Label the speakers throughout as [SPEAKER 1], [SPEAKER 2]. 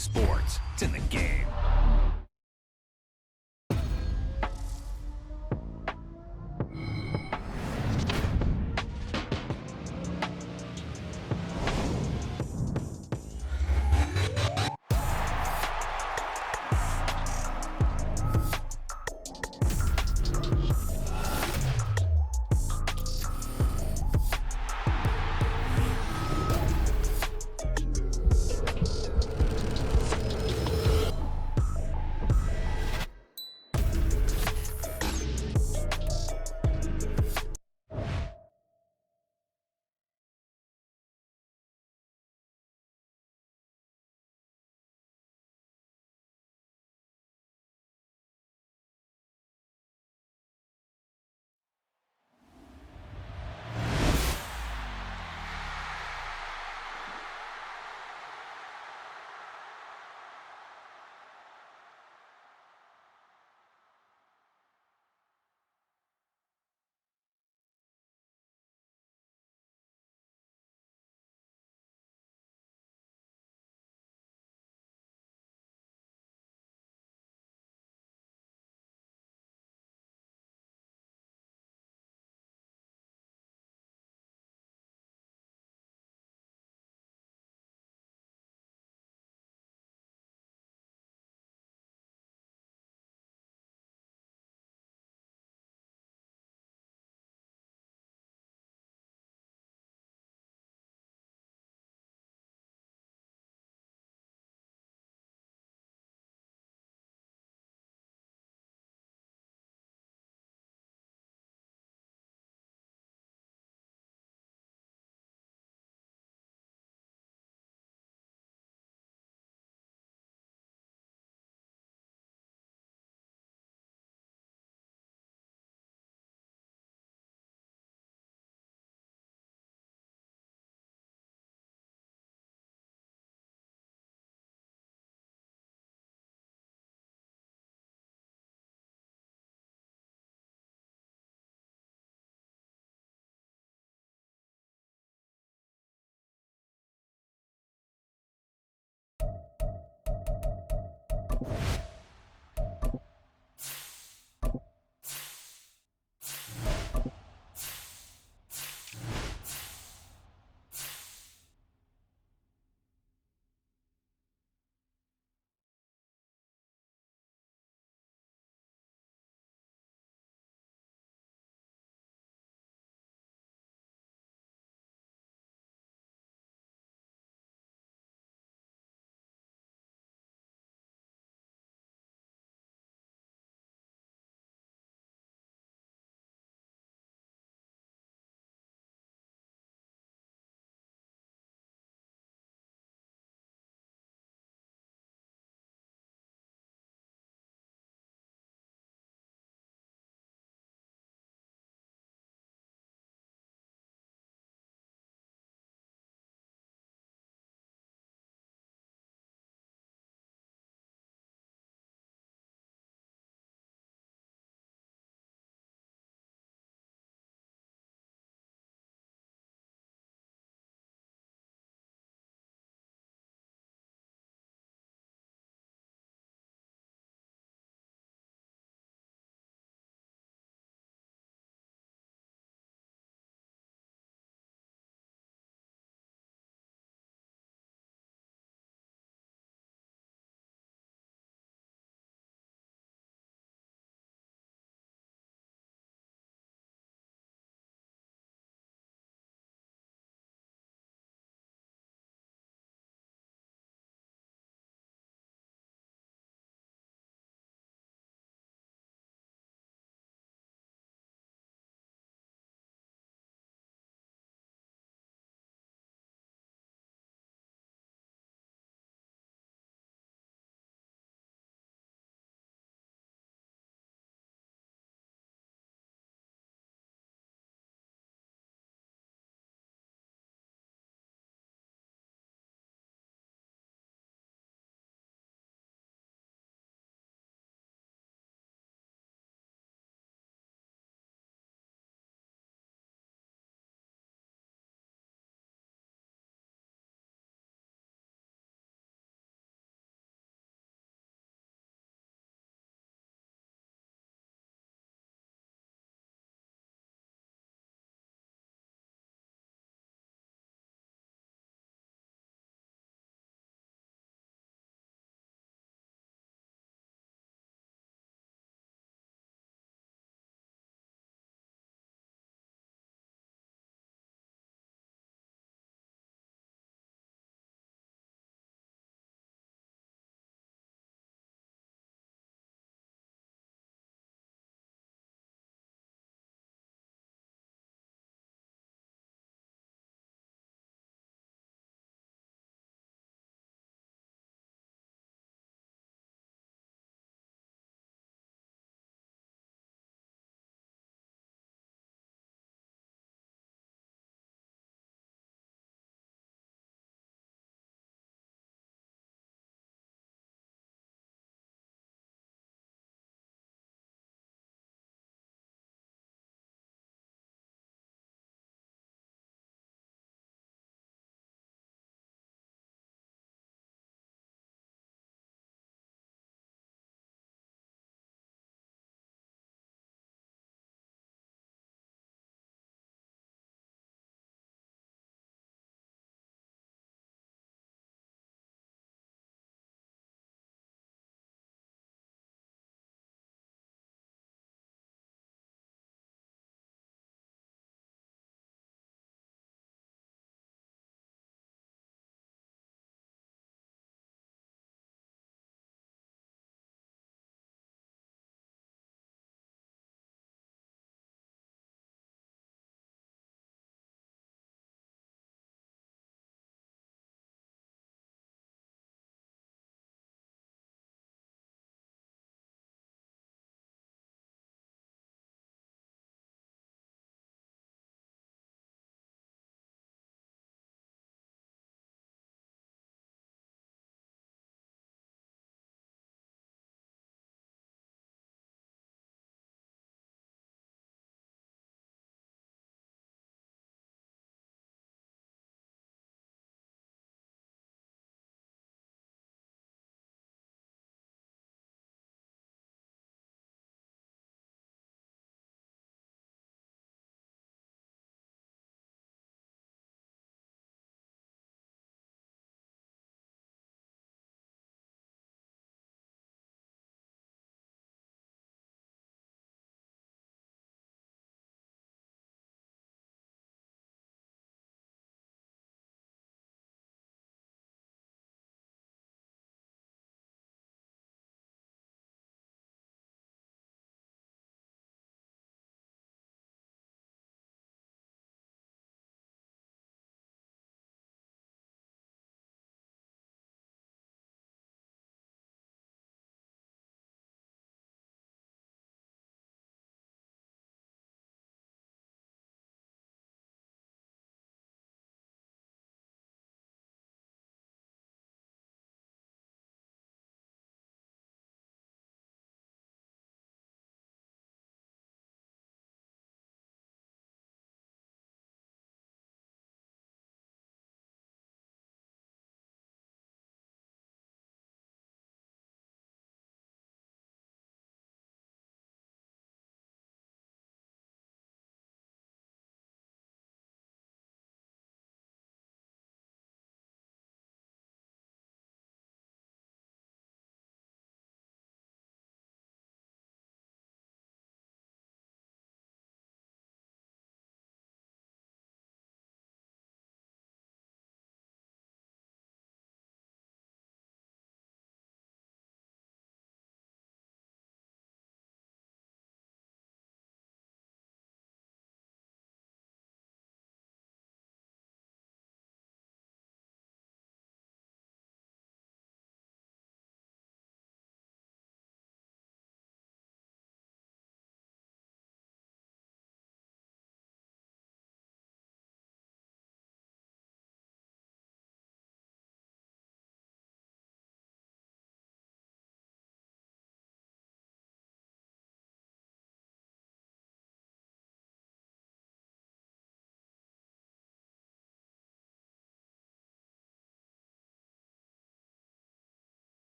[SPEAKER 1] sports. It's in the game.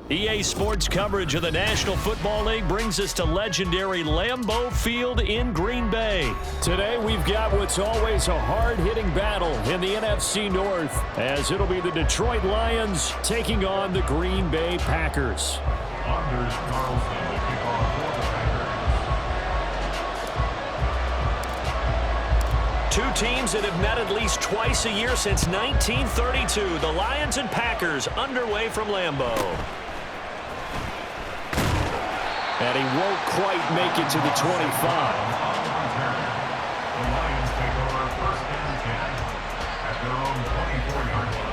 [SPEAKER 2] EA Sports coverage of the National Football League brings us to legendary Lambeau Field in Green Bay. Today we've got what's always a hard-hitting battle in the NFC North, as it'll be the Detroit Lions taking on the Green Bay Packers. Two teams that have met at least twice a year since 1932. The Lions and Packers underway from Lambeau. And he won't quite make it to the 25.
[SPEAKER 3] The Lions take over first and 10 at their own 24-yard line.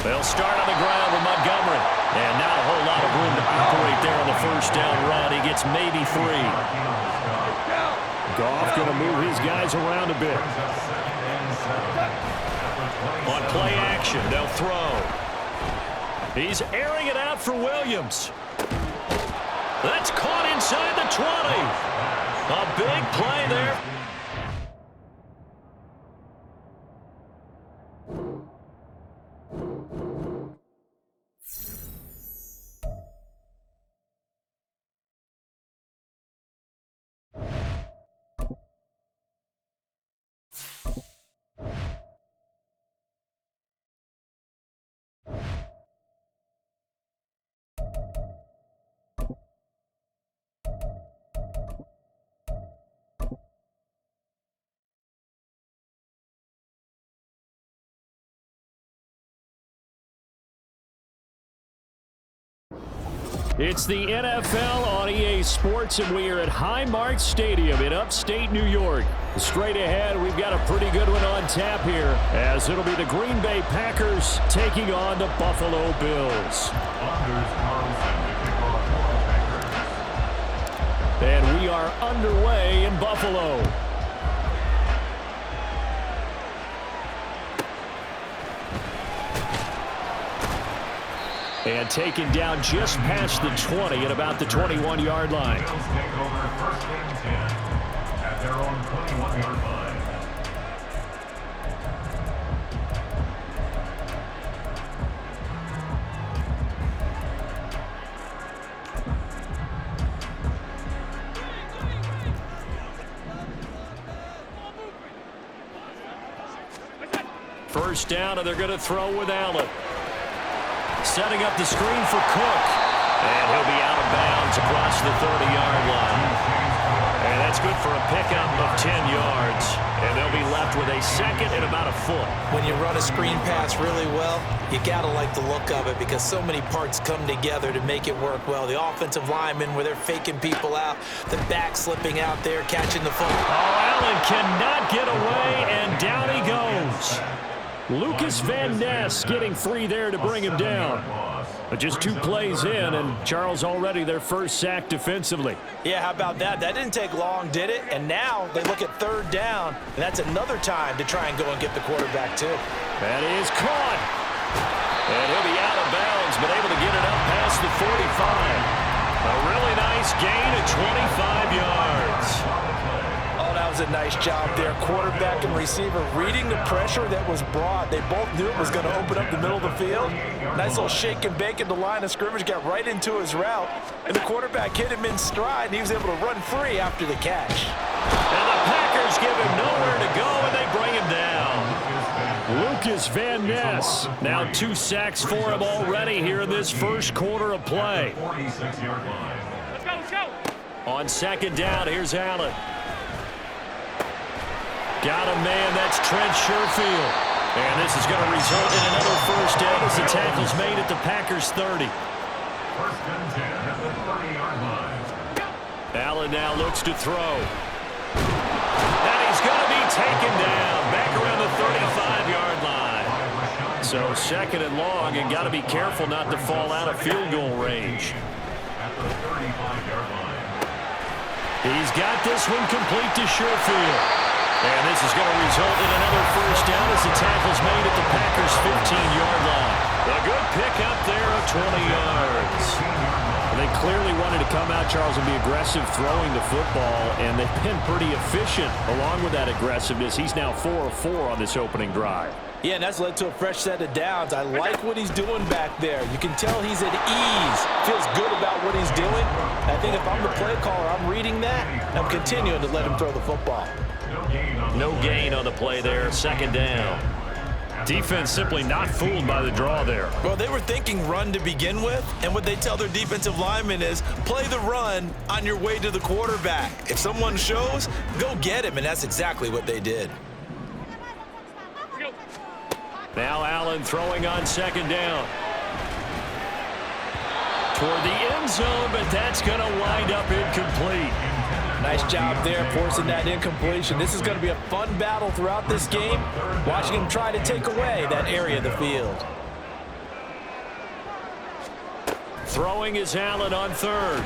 [SPEAKER 2] They'll start on the ground with Montgomery. And not a whole lot of room to operate there on the first down run. He gets maybe 3. Goff going to move his guys around a bit. On play action, they'll throw. He's airing it out for Williams. That's caught inside the 20. A big play there. It's the NFL on EA Sports, and we are at Highmark Stadium in upstate New York. Straight ahead, we've got a pretty good one on tap here, as it'll be the Green Bay Packers taking on the Buffalo Bills. And we are underway in Buffalo. And taken down just past the 20 at about the 21-yard line.
[SPEAKER 3] Bills take over first and 10 at their own 21-yard line.
[SPEAKER 2] First down, and they're going to throw with Allen. Setting up the screen for Cook. And he'll be out of bounds across the 30-yard line. And that's good for a pickup of 10 yards. And they'll be left with a second and about a foot.
[SPEAKER 4] When you run a screen pass really well, you got to like the look of it because so many parts come together to make it work well. The offensive linemen where they're faking people out, the back slipping out there, catching the football.
[SPEAKER 2] Oh, Allen cannot get away, and down he goes. Lucas Van Ness getting free there to bring him down. But just 2 plays in, and Charles already their first sack defensively.
[SPEAKER 4] Yeah, how about that? That didn't take long, did it? And now they look at third down, and that's another time to try and go and get the quarterback too.
[SPEAKER 2] That is caught. And he'll be out of bounds, but able to get it up past the 45. A really nice gain of 25 yards.
[SPEAKER 4] Oh, that was a nice job there. Quarterback and receiver reading the pressure that was brought. They both knew it was going to open up the middle of the field. Nice little shake and bake in the line of scrimmage, got right into his route. And the quarterback hit him in stride, and he was able to run free after the catch.
[SPEAKER 2] And the Packers give him nowhere to go, and they bring him down. is Van Ness. Now 2 sacks for him already here in this first quarter of play.
[SPEAKER 3] 46-yard line.
[SPEAKER 5] Let's go.
[SPEAKER 2] On second down, here's Allen. Got a man, that's Trent Sherfield. And this is going to result in another first down as the tackle's made at the Packers 30.
[SPEAKER 3] First and 10 at the 30-yard line.
[SPEAKER 2] Allen now looks to throw. And he's going to be taken down back around the 35-yard line. So second and long, and got to be careful not to fall out of field goal range.
[SPEAKER 3] At the 35-yard line.
[SPEAKER 2] He's got this one complete to Sherfield. And this is going to result in another first down as the tackle's made at the Packers' 15-yard line. A good pickup there of 20 yards. They clearly wanted to come out, Charles, and be aggressive throwing the football, and they've been pretty efficient along with that aggressiveness. He's now 4 of 4 on this opening drive.
[SPEAKER 4] Yeah, and that's led to a fresh set of downs. I like what he's doing back there. You can tell he's at ease. Feels good about what he's doing. I think if I'm the play caller, I'm reading that. I'm continuing to let him throw the football.
[SPEAKER 2] No gain on the play there. Second down. Defense simply not fooled by the draw there.
[SPEAKER 4] Well, they were thinking run to begin with, and what they tell their defensive linemen is play the run on your way to the quarterback. If someone shows, go get him, and that's exactly what they did.
[SPEAKER 2] Now Allen throwing on second down. Toward the end zone, but that's going to wind up incomplete.
[SPEAKER 4] Nice job there forcing that incompletion. This is going to be a fun battle throughout this game, watching him try to take away that area of the field.
[SPEAKER 2] Throwing is Allen on third.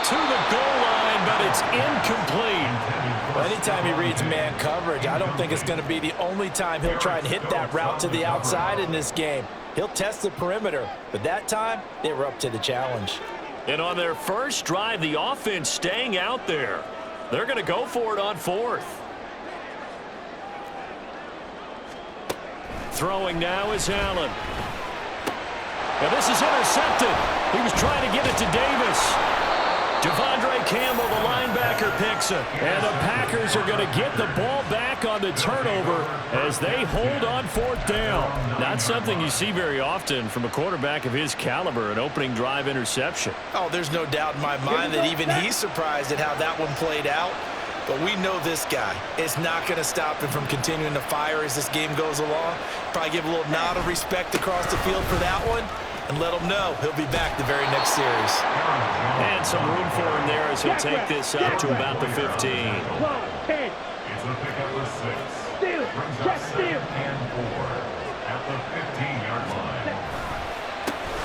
[SPEAKER 2] To the goal line, but it's incomplete.
[SPEAKER 4] Well, anytime he reads man coverage, I don't think it's going to be the only time he'll try and hit that route to the outside in this game. He'll test the perimeter, but that time they were up to the challenge.
[SPEAKER 2] And on their first drive, the offense staying out there. They're going to go for it on fourth. Throwing now is Allen. Now this is intercepted. He was trying to get it to Davis. Devondre Campbell, the linebacker, picks it. And the Packers are going to get the ball back on the turnover as they hold on fourth down. Not something you see very often from a quarterback of his caliber, an opening drive interception.
[SPEAKER 4] Oh, there's no doubt in my mind that even he's surprised at how that one played out. But we know this guy is not going to stop him from continuing to fire as this game goes along. Probably give a little nod of respect across the field for that one. And let him know he'll be back the very next series.
[SPEAKER 2] And some room for him there as he'll take this up to about the 15.
[SPEAKER 3] It's a pickup of 6. Brings up 2nd and 4 at the 15-yard line.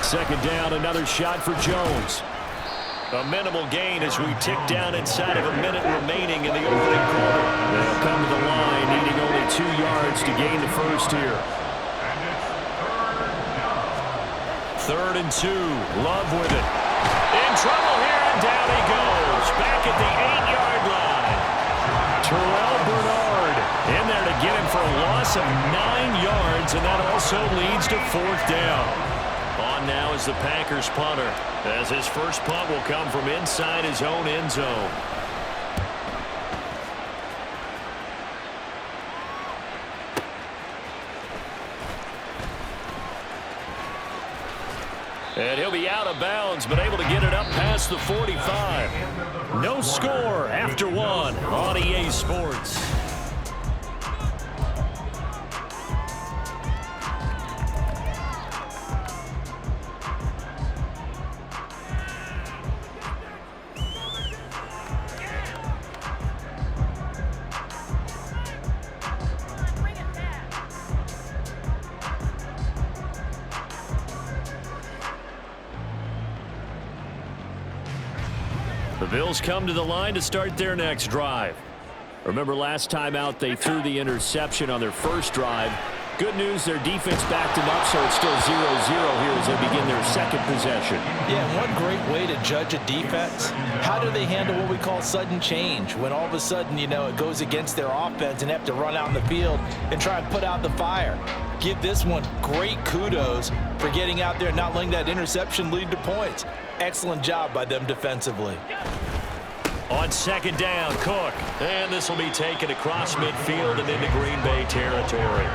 [SPEAKER 2] Second down, another shot for Jones. A minimal gain as we tick down inside of a minute remaining in the opening quarter. They'll come to the line, needing only 2 yards to gain the first here. Third and 2. Love with it. In trouble here, and down he goes. Back at the 8-yard line. Terrell Bernard in there to get him for a loss of 9 yards, and that also leads to fourth down. On now is the Packers punter, as his first punt will come from inside his own end zone. And he'll be out of bounds, but able to get it up past the 45. No score after 1 on EA Sports. The Bills come to the line to start their next drive. Remember last time out they threw the interception on their first drive. Good news, their defense backed them up, so it's still 0-0 here as they begin their second possession.
[SPEAKER 4] Yeah, one great way to judge a defense, how do they handle what we call sudden change? When all of a sudden, you know, it goes against their offense and have to run out in the field and try and put out the fire. Give this one great kudos for getting out there and not letting that interception lead to points. Excellent job by them defensively.
[SPEAKER 2] On second down, Cook. And this will be taken across midfield and into Green Bay territory.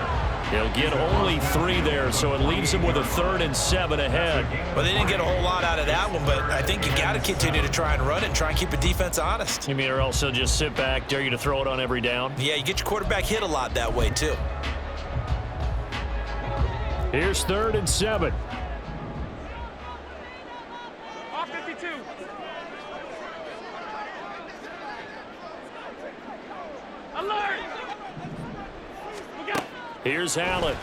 [SPEAKER 2] He'll get only 3 there, so it leaves him with a 3rd and 7 ahead.
[SPEAKER 4] Well, they didn't get a whole lot out of that one, but I think you got to continue to try and run it and try and keep the defense honest.
[SPEAKER 2] You mean or else he'll just sit back, dare you to throw it on every down?
[SPEAKER 4] Yeah, you get your quarterback hit a lot that way, too.
[SPEAKER 2] Here's 3rd and 7.
[SPEAKER 3] Off 52. Alert!
[SPEAKER 2] Here's Allen.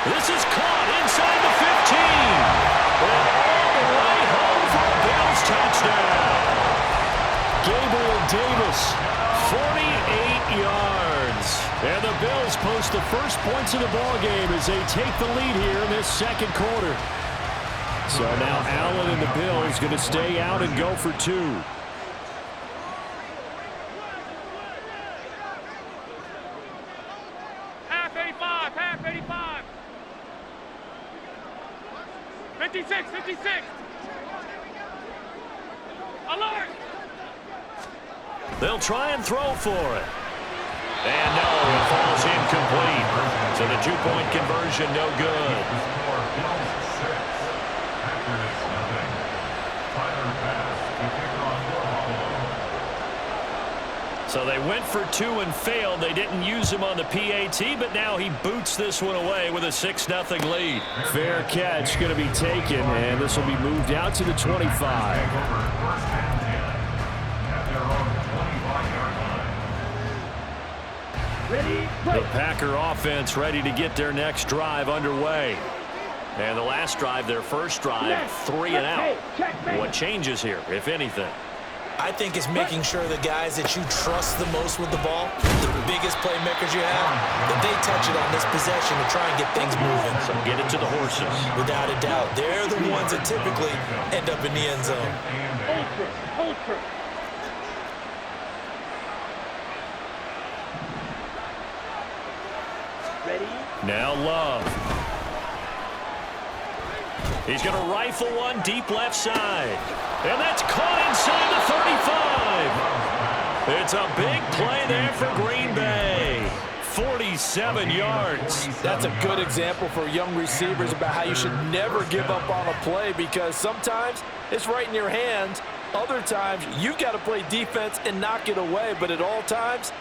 [SPEAKER 2] This is caught inside the 15. And all the way home for a Bills touchdown. Gabriel Davis, 48 yards. And the Bills post the first points of the ballgame as they take the lead here in this second quarter. So now Allen and the Bills going to stay out and go for 2.
[SPEAKER 3] Half 85. 56. Alert!
[SPEAKER 2] They'll try and throw for it. And no, it falls incomplete. So the 2-point conversion, no good. So they went for 2 and failed. They didn't use him on the PAT, but now he boots this one away with a 6-0 lead. Fair catch going to be taken, and this will be moved out to the 25. The Packer offense ready to get their next drive underway. And the last drive, their first drive, 3 and out. What changes here, if anything?
[SPEAKER 4] I think it's making sure the guys that you trust the most with the ball, the biggest playmakers you have, that they touch it on this possession to try and get things moving.
[SPEAKER 2] So get it to the horses.
[SPEAKER 4] Without a doubt. They're the ones that typically end up in the end zone.
[SPEAKER 3] Ultra. Ready?
[SPEAKER 2] Now Love. He's going to rifle one deep left side. And that's caught inside the 35. It's a big play there for Green Bay. 47 yards.
[SPEAKER 4] That's a good example for young receivers about how you should never give up on a play, because sometimes it's right in your hands. Other times you got to play defense and knock it away. But at all times,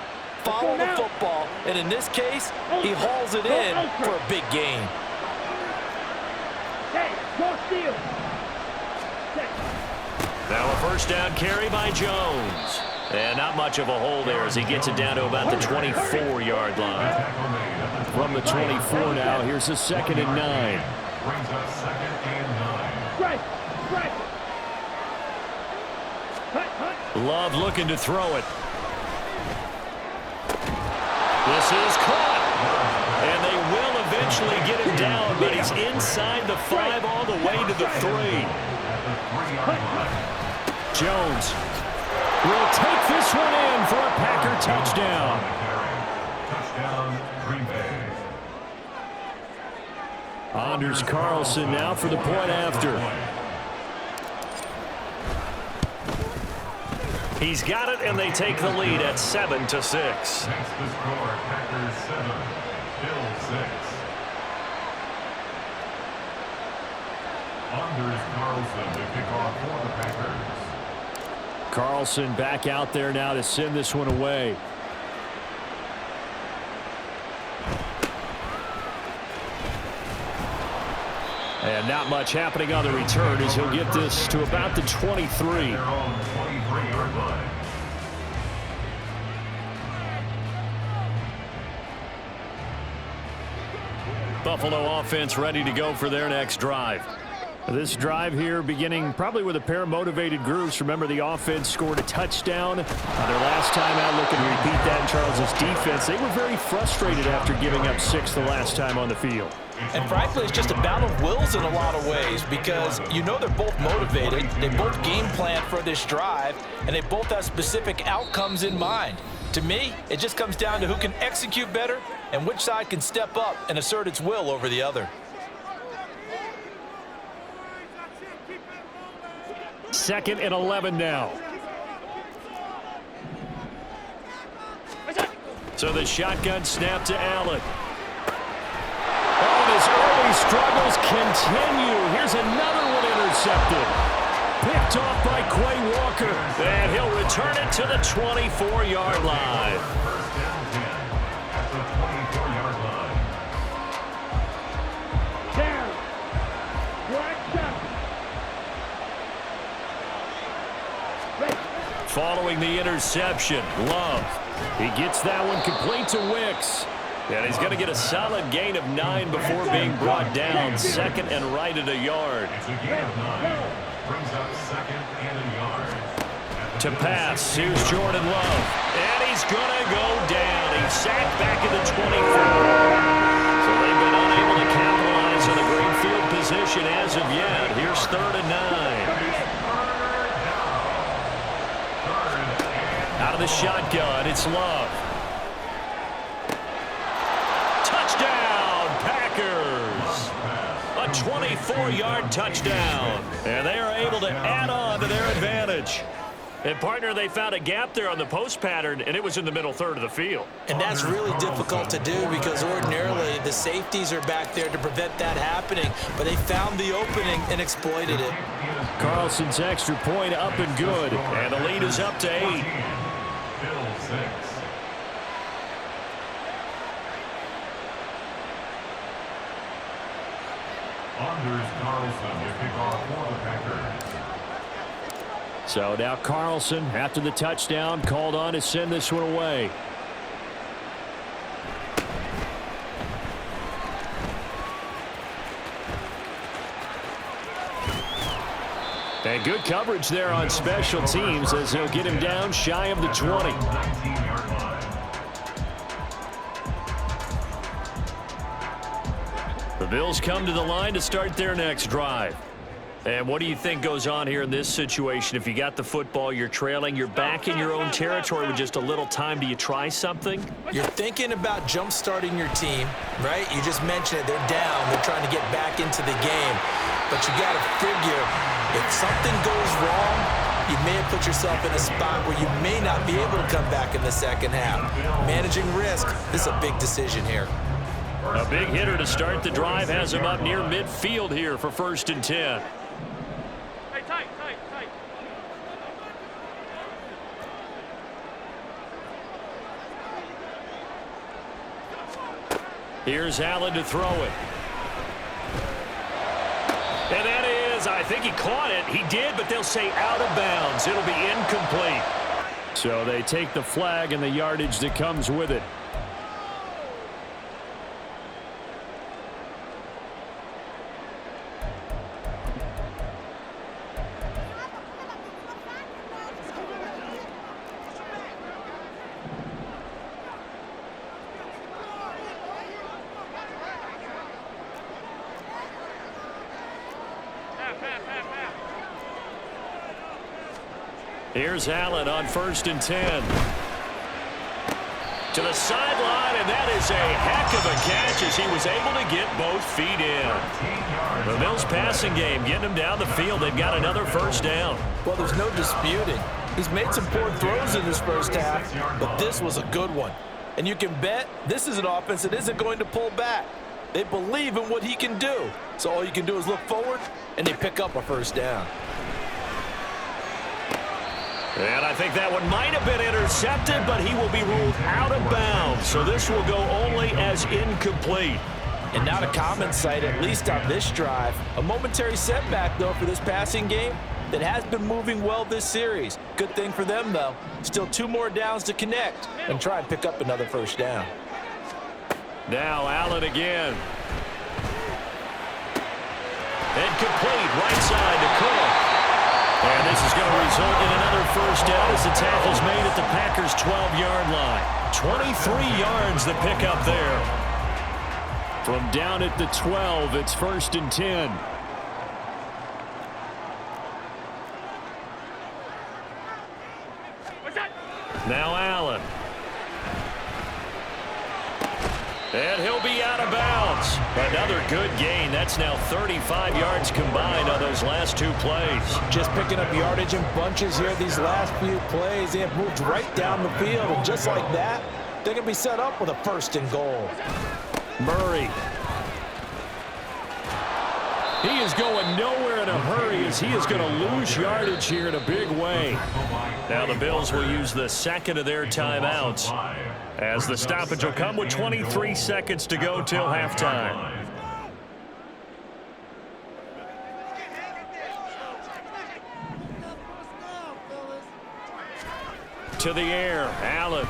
[SPEAKER 4] follow the football. And in this case, he hauls it in for a big gain.
[SPEAKER 2] Now a first down carry by Jones. And not much of a hole there as he gets it down to about the 24-yard line. From the 24 now, here's a 2nd and 9.
[SPEAKER 3] Brings up 2nd and 9.
[SPEAKER 2] Love looking to throw it. This is caught. And they will eventually get him down, but he's inside the 5 all the way to the 3. Jones will take this one in for a Packer touchdown.
[SPEAKER 3] Touchdown, Green Bay.
[SPEAKER 2] Anders Carlson now for the point after. He's got it, and they take the lead at 7-6.
[SPEAKER 3] Next to score, Packers 7, Bills 6. Anders Carlson to kick off for the Packers.
[SPEAKER 2] Carlson back out there now to send this one away. And not much happening on the return as he'll get this to about the 23.
[SPEAKER 3] Their own 23-yard line.
[SPEAKER 2] Buffalo offense ready to go for their next drive. This drive here beginning probably with a pair of motivated groups. Remember, the offense scored a touchdown their last time out. Looking to repeat that in Charles' defense. They were very frustrated after giving up 6 the last time on the field.
[SPEAKER 4] And frankly, it's just a battle of wills in a lot of ways, because you know they're both motivated. They both game plan for this drive, and they both have specific outcomes in mind. To me, it just comes down to who can execute better and which side can step up and assert its will over the other.
[SPEAKER 2] 2nd and 11 now. So the shotgun snap to Allen. Oh, and his early struggles continue. Here's another one intercepted. Picked off by Quay Walker. And he'll return it to the 24-yard line.
[SPEAKER 3] First down 10 at the 24-yard line.
[SPEAKER 5] Down. Black shot.
[SPEAKER 2] Following the interception, Love. He gets that one complete to Wicks. And he's going to get a solid gain of 9 before being brought down. Second and right at a yard.
[SPEAKER 3] It's a gain of 9. Brings up second and a yard.
[SPEAKER 2] To pass, here's Jordan Love. And he's going to go down. He's sacked back at the 24. So they've been unable to capitalize on a great field position as of yet. Here's 3rd and 9. Out of the shotgun, it's Love. Touchdown, Packers! A 24-yard touchdown. And they are able to add on to their advantage. And, partner, they found a gap there on the post pattern, and it was in the middle third of the field.
[SPEAKER 4] And that's really difficult to do because ordinarily the safeties are back there to prevent that happening. But they found the opening and exploited it.
[SPEAKER 2] Carlson's extra point up and good. And the lead is up to 8.
[SPEAKER 3] Bill 6. Anders Carlson to kick off for the Packers.
[SPEAKER 2] So now Carlson, after the touchdown, called on to send this one away. And good coverage there on special teams as they'll get him down shy of the 20.
[SPEAKER 3] 19-yard line.
[SPEAKER 2] The Bills come to the line to start their next drive. And what do you think goes on here in this situation? If you got the football, you're trailing, you're back in your own territory with just a little time. Do you try something?
[SPEAKER 4] You're thinking about jump-starting your team, right? You just mentioned it. They're down. They're trying to get back into the game. But you got to figure, if something goes wrong, you may have put yourself in a spot where you may not be able to come back in the second half. Managing risk, this is a big decision here.
[SPEAKER 2] A big hitter to start the drive has him up near midfield here for 1st and 10.
[SPEAKER 5] Tight.
[SPEAKER 2] Here's Allen to throw it. And that is, I think he caught it. He did, but they'll say out of bounds. It'll be incomplete. So they take the flag and the yardage that comes with it. Here's Allen on 1st and 10. To the sideline, and that is a heck of a catch as he was able to get both feet in. The Bills passing game getting him down the field. They've got another 1st down.
[SPEAKER 4] Well, there's no disputing. He's made some poor throws in this first half, but this was a good one. And you can bet this is an offense that isn't going to pull back. They believe in what he can do. So all you can do is look forward, and they pick up a 1st down.
[SPEAKER 2] And I think that one might have been intercepted, but he will be ruled out of bounds. So this will go only as incomplete.
[SPEAKER 4] And not a common sight, at least on this drive. A momentary setback, though, for this passing game that has been moving well this series. Good thing for them, though. Still 2 more downs to connect and try and pick up another 1st down.
[SPEAKER 2] Now Allen again. And complete right side to Cook. And this is going to result in another 1st down as the tackle's made at the Packers' 12-yard line. 23 yards the pickup there. From down at the 12, it's 1st and 10. Now Allen. And he'll be out of bounds. Another good gain. That's now 35 yards combined on those last 2 plays.
[SPEAKER 4] Just picking up yardage in bunches here these last few plays. They have moved right down the field, and just like that, They're going to be set up with a 1st and goal.
[SPEAKER 2] Murray. He is going nowhere in a hurry as he is going to lose yardage here in a big way. Now the Bills will use the second of their timeouts as the stoppage will come with 23 seconds to go till halftime. To the air, Allen.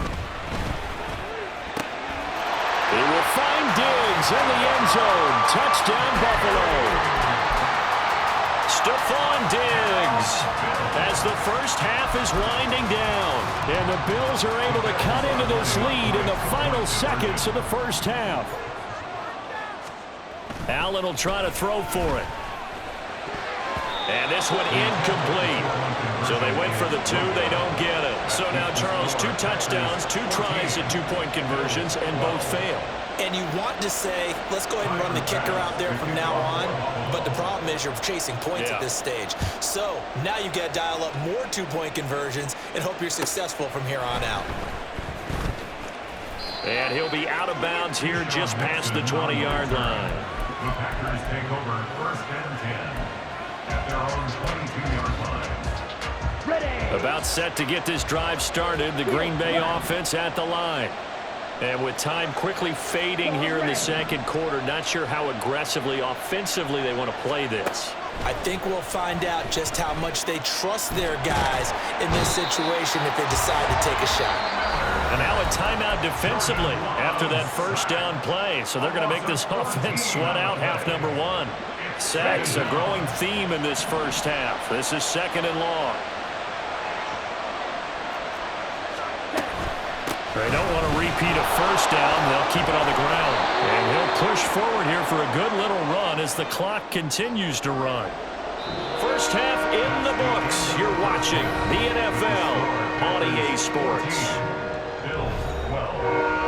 [SPEAKER 2] He will find Diggs in the end zone. Touchdown, Buffalo. Stephon Diggs as the first half is winding down. And the Bills are able to cut into this lead in the final seconds of the first half. Allen will try to throw for it. And this one incomplete. So they went for the 2. They don't get it. So now, Charles, 2 touchdowns, 2 tries at 2-point conversions, and both fail.
[SPEAKER 4] And you want to say, let's go ahead and run the kicker out there from now on. But the problem is you're chasing points at this stage. So now you've got to dial up more 2-point conversions and hope you're successful from here on out.
[SPEAKER 2] And he'll be out of bounds here just past the 20-yard line.
[SPEAKER 3] The Packers take over 1st and 10 at their own 22-yard line.
[SPEAKER 5] Ready.
[SPEAKER 2] About set to get this drive started. The Green Bay offense at the line. And with time quickly fading here in the second quarter, not sure how aggressively, offensively they want to play this.
[SPEAKER 4] I think we'll find out just how much they trust their guys in this situation if they decide to take a shot.
[SPEAKER 2] And now a timeout defensively after that first down play. So they're going to make this offense sweat out half number 1. Sacks, a growing theme in this first half. This is 2nd and long. They don't want to repeat a first down. They'll keep it on the ground. And he'll push forward here for a good little run as the clock continues to run. First half in the books. You're watching the NFL on EA Sports.
[SPEAKER 3] Bills 12.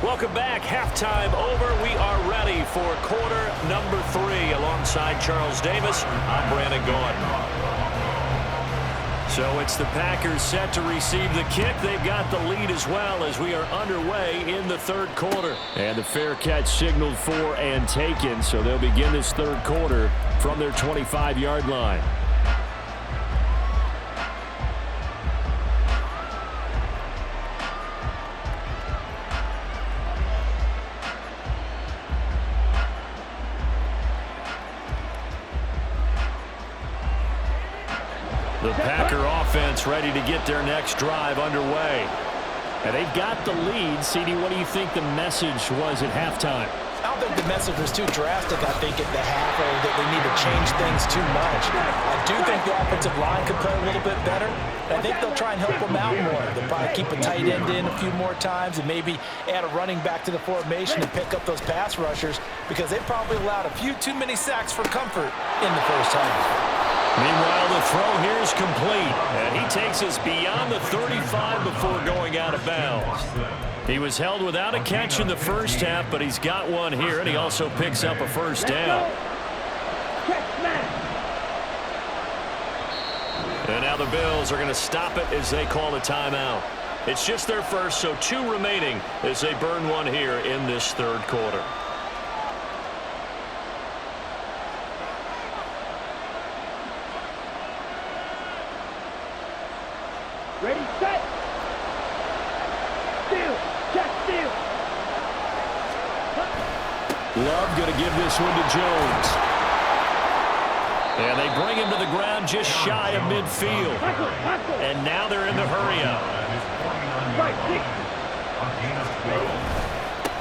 [SPEAKER 2] Welcome back. Halftime over. We are ready for quarter number 3. Alongside Charles Davis, I'm Brandon Gaudin. So it's the Packers set to receive the kick. They've got the lead as well as we are underway in the third quarter. And the fair catch signaled for and taken. So they'll begin this third quarter from their 25-yard line. The Packer offense ready to get their next drive underway. And they've got the lead. CD, what do you think the message was at halftime?
[SPEAKER 4] I don't think the message was too drastic, I think, at the half, or that they need to change things too much. I do think the offensive line could play a little bit better. I think they'll try and help them out more. They'll probably keep a tight end in a few more times and maybe add a running back to the formation and pick up those pass rushers because they probably allowed a few too many sacks for comfort in the first half.
[SPEAKER 2] Meanwhile, the throw here is complete, and he takes us beyond the 35 before going out of bounds. He was held without a catch in the first half, but he's got one here, and he also picks up a first down. And now the Bills are going to stop it as they call a timeout. It's just their first, so 2 remaining as they burn one here in this third quarter.
[SPEAKER 5] Ready, set. Steal. Check, steal.
[SPEAKER 2] Love going to give this one to Jones. And they bring him to the ground just shy of midfield. And now they're in the hurry-up.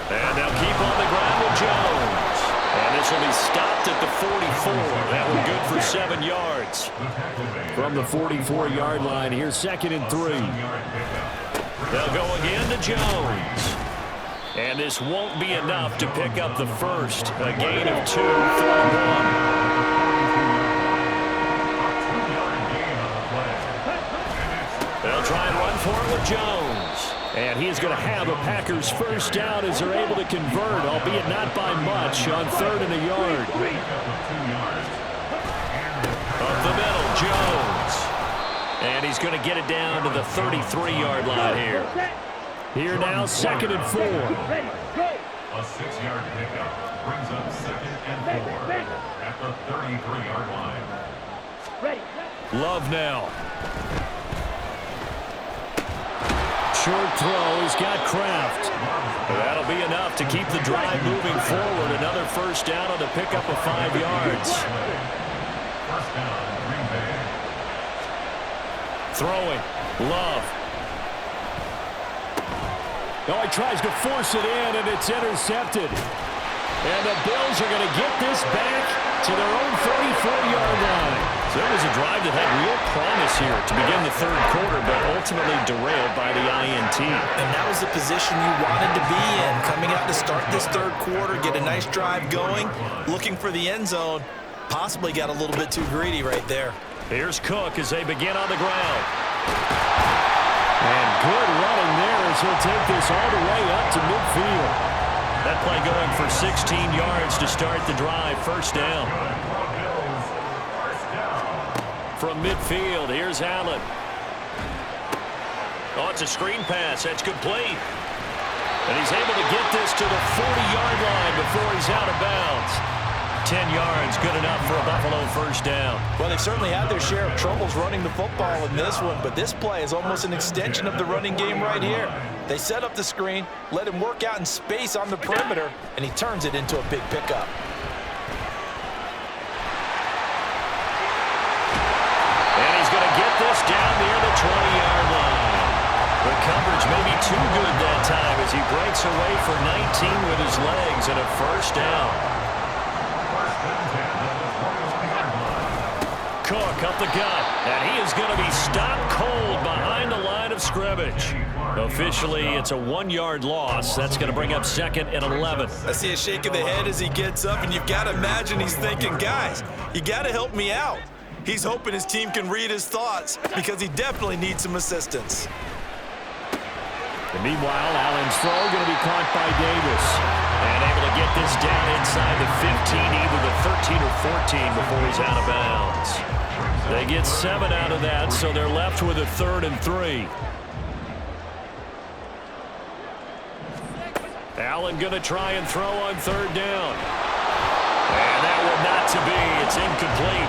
[SPEAKER 2] And they'll keep on the ground with Jones. And this will be stopped at the 44. That one good for 7 yards. From the 44-yard line, here's 2nd and 3. They'll go again to Jones. And this won't be enough to pick up the first. A gain of 2, 3rd and 1. They'll try and run for it with Jones. And he is going to have a Packers first down as they're able to convert, albeit not by much, on 3rd and a yard. Up the middle, Jones. And he's going to get it down to the 33-yard line here. Here now, 2nd and 4.
[SPEAKER 3] A 6-yard pickup brings up 2nd and 4 at the 33-yard line.
[SPEAKER 2] Love now. Short throw. He's got Kraft. That'll be enough to keep the drive moving forward. Another first down on the pickup of 5 yards.
[SPEAKER 3] First down, Green Bay.
[SPEAKER 2] Throwing. Love. Oh, he tries to force it in, and it's intercepted. And the Bills are going to get this back to their own 34-yard line. So it was a drive that had real promise here to begin the 3rd quarter, but ultimately derailed by the INT.
[SPEAKER 4] And that was the position you wanted to be in, coming out to start this 3rd quarter, get a nice drive going, looking for the end zone. Possibly got a little bit too greedy right there.
[SPEAKER 2] Here's Cook as they begin on the ground. And good running there as he'll take this all the way up to midfield. That play going for 16 yards to start the drive. First down. From midfield, here's Allen. Oh, it's a screen pass. That's complete. And he's able to get this to the 40-yard line before he's out of bounds. 10 yards, good enough for a Buffalo first down.
[SPEAKER 4] Well, they've certainly had their share of troubles running the football in this one, but this play is almost an extension of the running game right here. They set up the screen, let him work out in space on the perimeter, and he turns it into a big pickup.
[SPEAKER 2] And he's going to get this down near the 20-yard line. The coverage may be too good that time as he breaks away for 19 with his legs and a first down. Cook up the gut, and he is going to be stopped cold behind the line of scrimmage. Officially, it's a 1-yard loss. That's going to bring up 2nd and 11.
[SPEAKER 4] I see a shake of the head as he gets up, and you've got to imagine he's thinking, guys, you got to help me out. He's hoping his team can read his thoughts because he definitely needs some assistance.
[SPEAKER 2] And meanwhile, Allen's throw going to be caught by Davis. And able to get this down inside the 15, either the 13 or 14 before he's out of bounds. They get 7 out of that, so they're left with a 3rd and 3. Allen going to try and throw on 3rd down. And that one not to be. It's incomplete.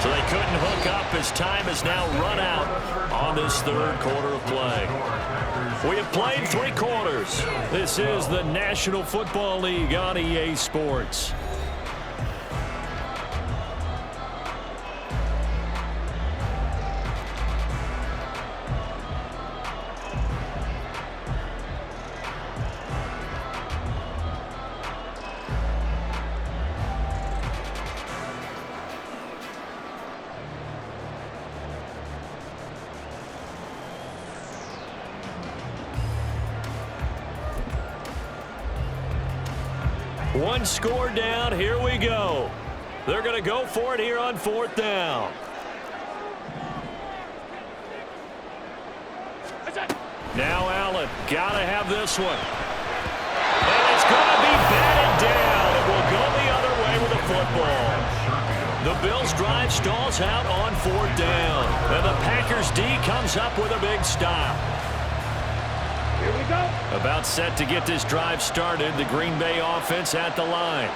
[SPEAKER 2] So they couldn't hook up as time has now run out on this 3rd quarter of play. We have played 3 quarters. This is the National Football League on EA Sports. One score down. Here we go. They're going to go for it here on 4th down. Now Allen. Got to have this one. And it's going to be batted down. It will go the other way with the football. The Bills' drive stalls out on 4th down. And the Packers' D comes up with a big stop.
[SPEAKER 5] Here we go.
[SPEAKER 2] About set to get this drive started. The Green Bay offense at the line.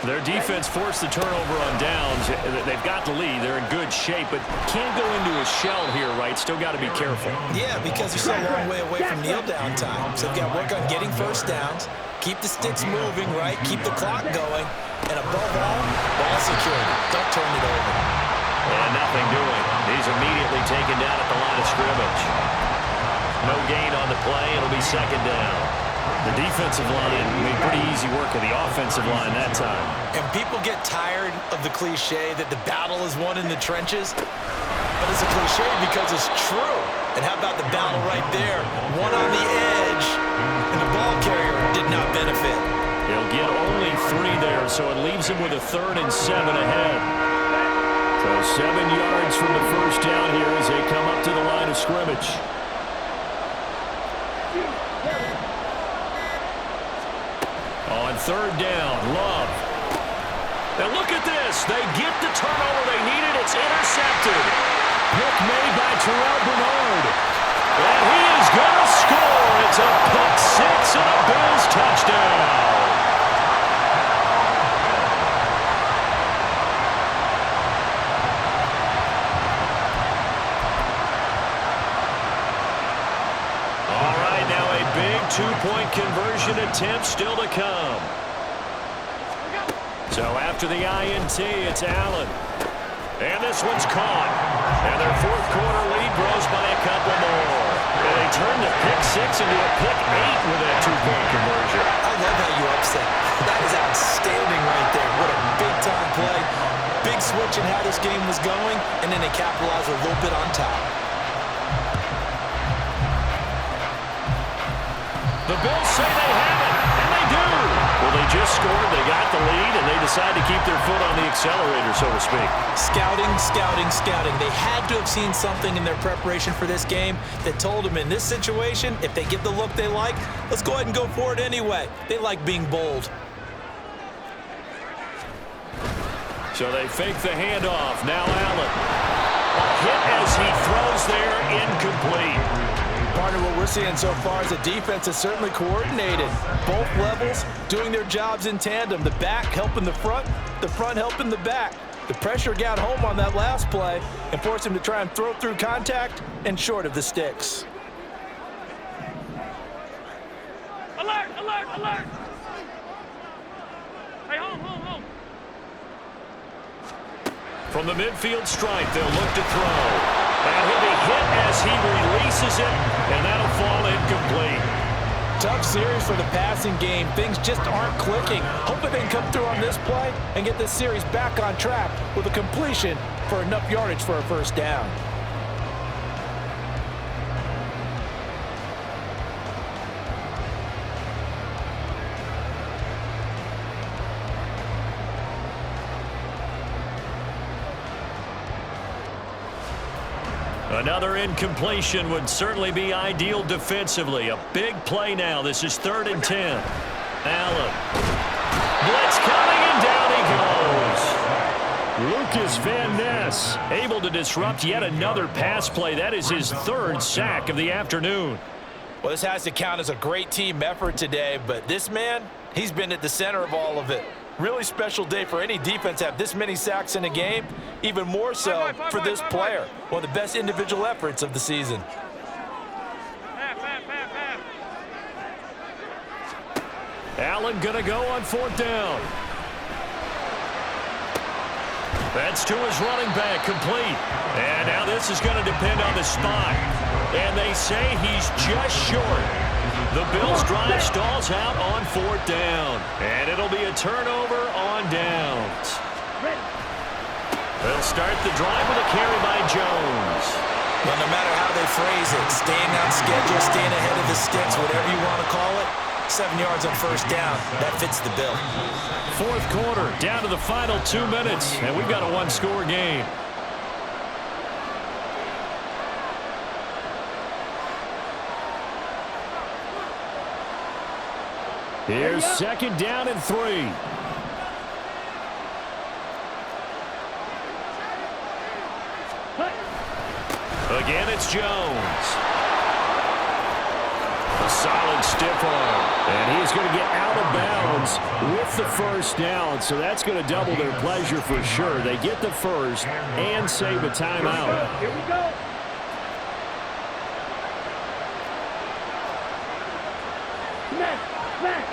[SPEAKER 2] Their defense forced the turnover on downs. They've got the lead. They're in good shape, but can't go into a shell here, right? Still got to be careful.
[SPEAKER 4] Yeah, because they're still a long way away from kneel down time. So they've got to work on getting first downs, keep the sticks moving, right? Keep the clock going, and above all, ball security. Don't turn it over.
[SPEAKER 2] And nothing doing. He's immediately taken down at the line of scrimmage. No gain on the play. It'll be 2nd down. The defensive line made pretty easy work of the offensive line that time.
[SPEAKER 4] And people get tired of the cliche that the battle is won in the trenches. But it's a cliche because it's true. And how about the battle right there? One on the edge, and the ball carrier did not benefit.
[SPEAKER 2] He'll get only 3 there, so it leaves him with a 3rd and 7 ahead. So 7 yards from the first down here as they come up to the line of scrimmage. third down. Love. And look at this. They get the turnover they needed. It's intercepted. Pick made by Terrell Bernard. And he is going to score. It's a pick six and a Bills touchdown. All right, now a big two-point conversion attempt still to come. So after the INT, it's Allen. And this one's caught. And their fourth quarter lead grows by a couple more. And they turn the pick six into a pick 8 with that two-point conversion.
[SPEAKER 4] I love how you upset. That is outstanding right there. What a big-time play. Big switch in how this game was going, and then they capitalized a little bit on top.
[SPEAKER 2] The Bills say they have it, and they do. Well, they just scored, they got the lead, and they decide to keep their foot on the accelerator, so to speak.
[SPEAKER 4] Scouting, scouting, scouting. They had to have seen something in their preparation for this game that told them in this situation, if they get the look they like, let's go ahead and go for it anyway. They like being bold.
[SPEAKER 2] So they fake the handoff. Now Allen. A hit as he throws there, incomplete.
[SPEAKER 4] Partner, what we're seeing so far is the defense is certainly coordinated. Both levels doing their jobs in tandem. The back helping the front helping the back. The pressure got home on that last play and forced him to try and throw through contact and short of the sticks.
[SPEAKER 5] Alert, alert, alert. Hey, home, home, home.
[SPEAKER 2] From the midfield stripe, they'll look to throw. And he'll be hit as he releases it, and that'll fall incomplete.
[SPEAKER 4] Tough series for the passing game. Things just aren't clicking. Hoping they can come through on this play and get this series back on track with a completion for enough yardage for a first down.
[SPEAKER 2] Another incompletion would certainly be ideal defensively. A big play now. This is 3rd and 10. Allen. Blitz coming, and down he goes. Lucas Van Ness able to disrupt yet another pass play. That is his 3rd sack of the afternoon.
[SPEAKER 4] Well, this has to count as a great team effort today, but this man, he's been at the center of all of it. Really special day for any defense to have this many sacks in a game, even more so for this player. One of the best individual efforts of the season.
[SPEAKER 2] Allen gonna go on 4th down. That's to his running back, complete. And now this is gonna depend on the spot. And they say he's just short. The Bills drive stalls out on 4th down. And it'll be a turnover on downs. They'll start the drive with a carry by Jones.
[SPEAKER 4] Well, no matter how they phrase it, staying on schedule, staying ahead of the sticks, whatever you want to call it, 7 yards on 1st down. That fits the bill.
[SPEAKER 2] 4th quarter, down to the final 2 minutes, and we've got a one-score game. Here's 2nd down and 3. Again, it's Jones. A solid stiff arm. And he's going to get out of bounds with the 1st down, so that's going to double their pleasure for sure. They get the 1st and save a timeout.
[SPEAKER 5] Here we go. Smash.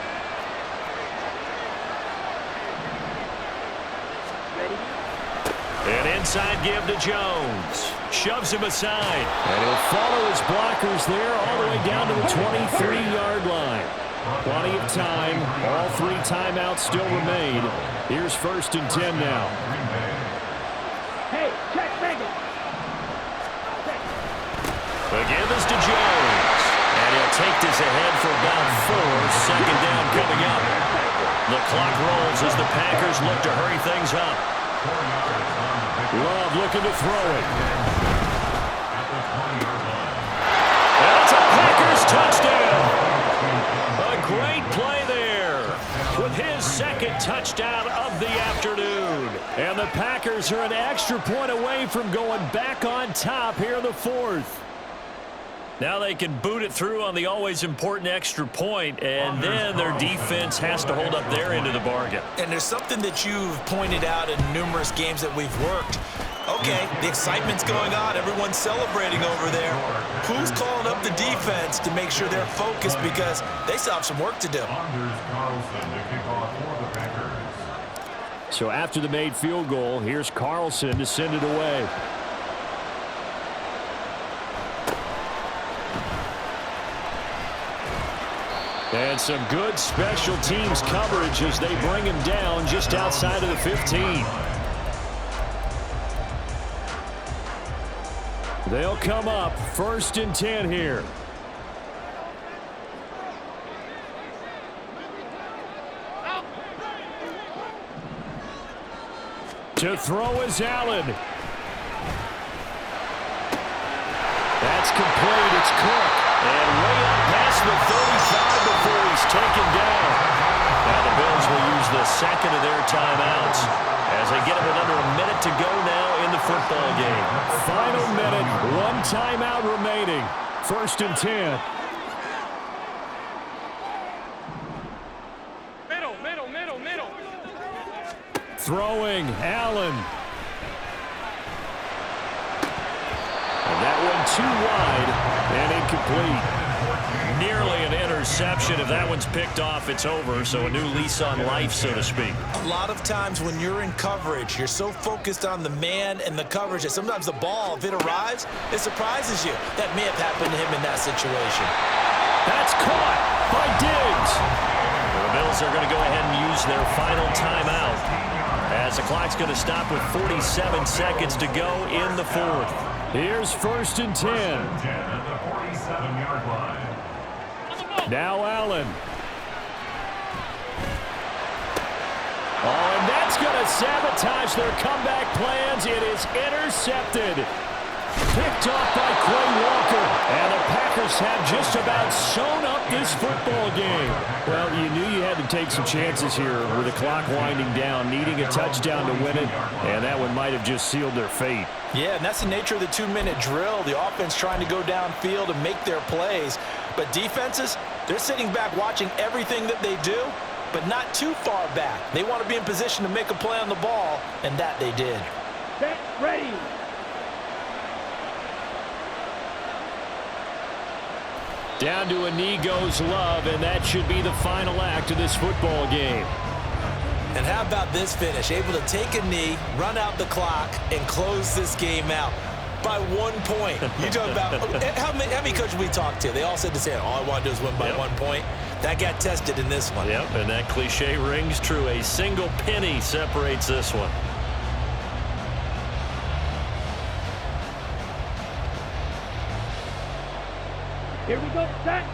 [SPEAKER 2] An inside give to Jones. Shoves him aside. And he'll follow his blockers there all the way down to the 23-yard line. Plenty of time. All 3 timeouts still remain. Here's 1st and 10 now.
[SPEAKER 5] Hey, check, Megan.
[SPEAKER 2] The give is to Jones. And he'll take this ahead for about 4. 2nd down coming up. The clock rolls as the Packers look to hurry things up. Love looking to throw it. And it's a Packers touchdown. A great play there with him. the Packers are an extra point away from going back on top here in the fourth. Now they can boot it through on the always important extra point, and then their defense has to hold up their end of the bargain.
[SPEAKER 4] And there's something that you've pointed out in numerous games that we've worked. Okay, the excitement's going on. Everyone's celebrating over there. Who's calling up the defense to make sure they're focused, because they still have some work to do.
[SPEAKER 2] So after the made field goal, here's Carlson to send it away. And some good special teams coverage as they bring him down just outside of the 15. They'll come up 1st and 10 here. To throw is Allen. That's complete. It's Cook. And way up past the 35 before he's taken down. Now the Bills will use the second of their timeouts as they get it with under a minute to go now in the football game. Final minute, 1 timeout remaining. 1st and 10.
[SPEAKER 5] Middle.
[SPEAKER 2] Throwing, Allen. And that one too wide and incomplete. Nearly an interception. If that one's picked off, it's over. So a new lease on life, so to speak.
[SPEAKER 4] A lot of times when you're in coverage, you're so focused on the man and the coverage that sometimes the ball, if it arrives, it surprises you. That may have happened to him in that situation.
[SPEAKER 2] That's caught by Diggs. The Bills are going to go ahead and use their final timeout as the clock's going to stop with 47 seconds to go in the fourth. Here's 1st and 10. Now Allen. Oh, and that's going to sabotage their comeback plans. It is intercepted. Picked off by Quay Walker. And the Packers have just about sewn up this football game. Well, you knew you had to take some chances here with the clock winding down, needing a touchdown to win it, and that one might have just sealed their fate.
[SPEAKER 4] Yeah, and that's the nature of the 2-minute drill. The offense trying to go downfield and make their plays. But defenses, they're sitting back watching everything that they do, but not too far back. They want to be in position to make a play on the ball, and that they did.
[SPEAKER 5] Set, ready.
[SPEAKER 2] Down to a knee goes Love, and that should be the final act of this football game.
[SPEAKER 4] And how about this finish? Able to take a knee, run out the clock, and close this game out by 1 point. You talk about how many coaches we talked to? They all said the same. All I want to do is win by 1 point. That got tested in this one.
[SPEAKER 2] Yep, and that cliche rings true. A single penny separates this one.
[SPEAKER 5] Here we go, set.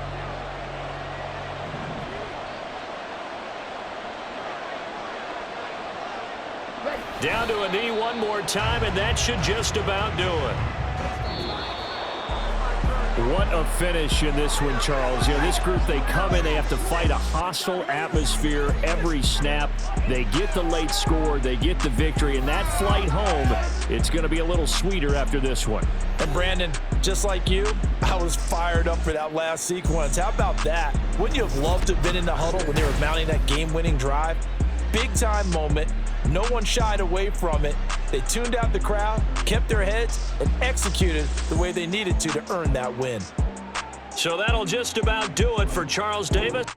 [SPEAKER 2] Down to a knee one more time, and that should just about do it. What a finish in this one, Charles. You know, this group, they come in, they have to fight a hostile atmosphere every snap. They get the late score, they get the victory, and that flight home, it's going to be a little sweeter after this one.
[SPEAKER 4] And Brandon, just like you, I was fired up for that last sequence. How about that? Wouldn't you have loved to have been in the huddle when they were mounting that game-winning drive? Big-time moment. No one shied away from it. They tuned out the crowd, kept their heads, and executed the way they needed to earn that win.
[SPEAKER 2] So that'll just about do it for Charles Davis.